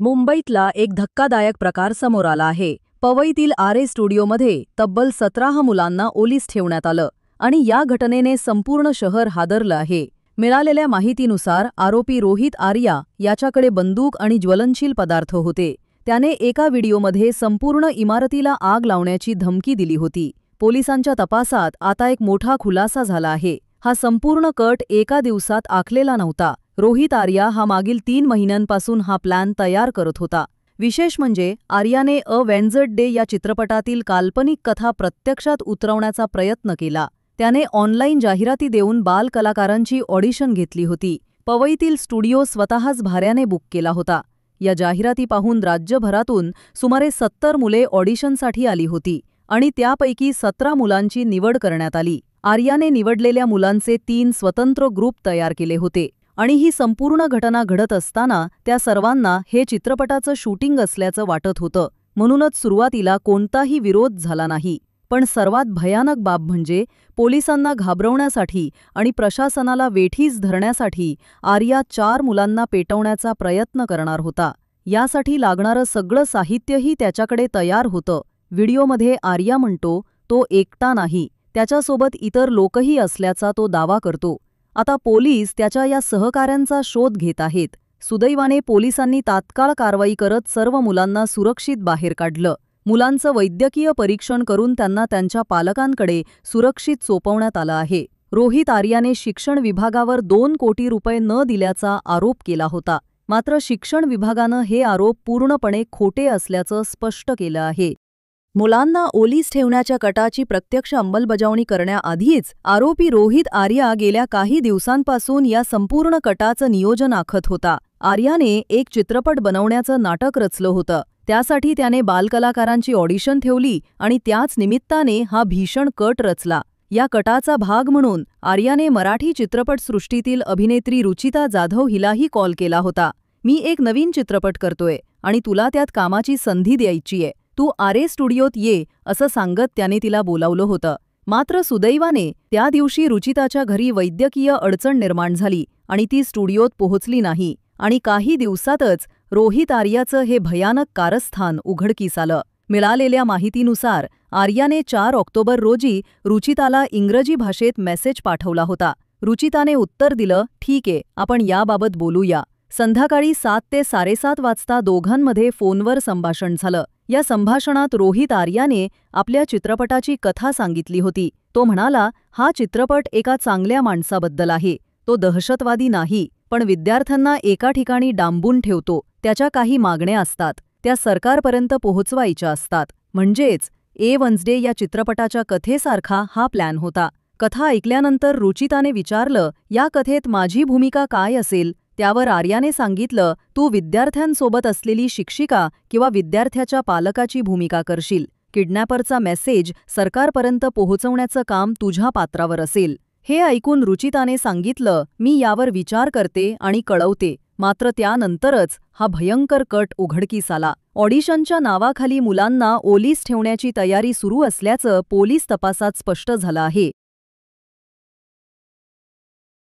मुंबईतला एक धक्कादायक प्रकार समोर आला आहे. पवईतील आरे स्टुडिओमध्ये तब्बल 17 मुलांना ओलीस ठेवण्यात आलं आणि या घटनेने संपूर्ण शहर हादरलं आहे. मिळालेल्या माहितीनुसार आरोपी रोहित आर्या याच्याकडे बंदूक आणि ज्वलनशील पदार्थ होते. त्याने एका व्हिडिओमध्ये संपूर्ण इमारतीला आग लावण्याची धमकी दिली होती. पोलिसांच्या तपासात आता एक मोठा खुलासा झाला आहे. हा संपूर्ण कट एका दिवसात आखलेला नव्हता. रोहित आर्या हा मागील 3 महिन्यांपासून हा प्लॅन तयार करत होता. विशेष म्हणजे आर्याने अ वेन्झर्ड डे या चित्रपटातील काल्पनिक कथा प्रत्यक्षात उतरवण्याचा प्रयत्न केला. त्याने ऑनलाईन जाहिराती देऊन बाल कलाकारांची ऑडिशन घेतली होती. पवईतील स्टुडिओ स्वतःच भाड्याने बुक केला होता. या जाहिराती पाहून राज्यभरातून सुमारे 70 मुले ऑडिशनसाठी आली होती आणि त्यापैकी 17 मुलांची निवड करण्यात आली. आर्याने निवडलेल्या मुलांचे 3 स्वतंत्र ग्रुप तयार केले होते आणि ही संपूर्ण घटना घडत असताना त्या सर्वांना हे चित्रपटाचं शूटिंग असल्याचं वाटत होतं. म्हणूनच सुरुवातीला कोणताही विरोध झाला नाही. पण सर्वात भयानक बाब म्हणजे पोलिसांना घाबरवण्यासाठी आणि प्रशासनाला वेठीस धरण्यासाठी आर्या 4 मुलांना पेटवण्याचा प्रयत्न करणार होता. यासाठी लागणारं सगळं साहित्यही त्याच्याकडे तयार होतं. व्हिडिओमध्ये आर्या म्हणतो तो एकटा नाही, त्याच्यासोबत इतर लोकही असल्याचा तो दावा करतो. आता पोलीस त्याच्या या सहकाऱ्यांचा शोध घेत आहेत. सुदैवाने पोलिसांनी तात्काळ कारवाई करत सर्व मुलांना सुरक्षित बाहेर काढलं. मुलांचं वैद्यकीय परीक्षण करून त्यांना त्यांच्या पालकांकडे सुरक्षित सोपवण्यात आलं आहे. रोहित आर्याने शिक्षण विभागावर 2 कोटी रुपये न दिल्याचा आरोप केला होता. मात्र शिक्षण विभागानं हे आरोप पूर्णपणे खोटे असल्याचं स्पष्ट केलं आहे. मुलांना ओलीस ठेवण्याच्या कटाची प्रत्यक्ष अंमलबजावणी करण्याआधीच आरोपी रोहित आर्या गेल्या काही दिवसांपासून या संपूर्ण कटाचं नियोजन आखत होता. आर्याने एक चित्रपट बनवण्याचं नाटक रचलं होतं. त्यासाठी त्याने बालकलाकारांची ऑडिशन ठेवली आणि त्याच निमित्ताने हा भीषण कट रचला. या कटाचा भाग म्हणून आर्याने मराठी चित्रपटसृष्टीतील अभिनेत्री रुचिता जाधव हिलाही कॉल केला होता. मी एक नवीन चित्रपट करतोय आणि तुला त्यात कामाची संधी द्यायचीय. तू आरे स्टुडिओत ये असं सांगत त्याने तिला बोलावलं होतं. मात्र सुदैवाने त्या दिवशी रुचिताच्या घरी वैद्यकीय अडचण निर्माण झाली आणि ती स्टुडिओत पोहोचली नाही आणि काही दिवसातच रोहित आर्याचं हे भयानक कारस्थान उघडकीस आलं. मिळालेल्या माहितीनुसार आर्याने 4 ऑक्टोबर रोजी रुचिताला इंग्रजी भाषेत मेसेज पाठवला होता. रुचिताने उत्तर दिलं, ठीक आहे, आपण याबाबत बोलूया. संध्याकाळी 7 ते 7:30 वाजता दोघांमध्ये फोनवर संभाषण झालं. या संभाषणात रोहित आर्याने आपल्या चित्रपटाची कथा सांगितली होती. तो म्हणाला, हा चित्रपट एका चांगल्या माणसाबद्दल आहे. तो दहशतवादी नाही, पण विद्यार्थ्यांना एका ठिकाणी डांबून ठेवतो. त्याच्या काही मागण्या असतात, त्या सरकारपर्यंत पोहोचवायच्या असतात. म्हणजेच ए वेन्सडे या चित्रपटाच्या कथेसारखा हा प्लॅन होता. कथा ऐकल्यानंतर रुचिताने विचारलं, या कथेत माझी भूमिका काय असेल? त्यावर आर्याने सांगितलं, तू विद्यार्थ्यांसोबत असलेली शिक्षिका किंवा विद्यार्थ्याच्या पालकाची भूमिका करशील. किडनॅपरचा मेसेज सरकारपर्यंत पोहोचवण्याचं काम तुझ्या पात्रावर असेल. हे ऐकून रुचिताने सांगितलं, मी यावर विचार करते आणि कळवते. मात्र त्यानंतरच हा भयंकर कट उघडकीस आला. ऑडिशनच्या नावाखाली मुलांना ओलीस ठेवण्याची तयारी सुरू असल्याचं पोलीस तपासात स्पष्ट झालं आहे.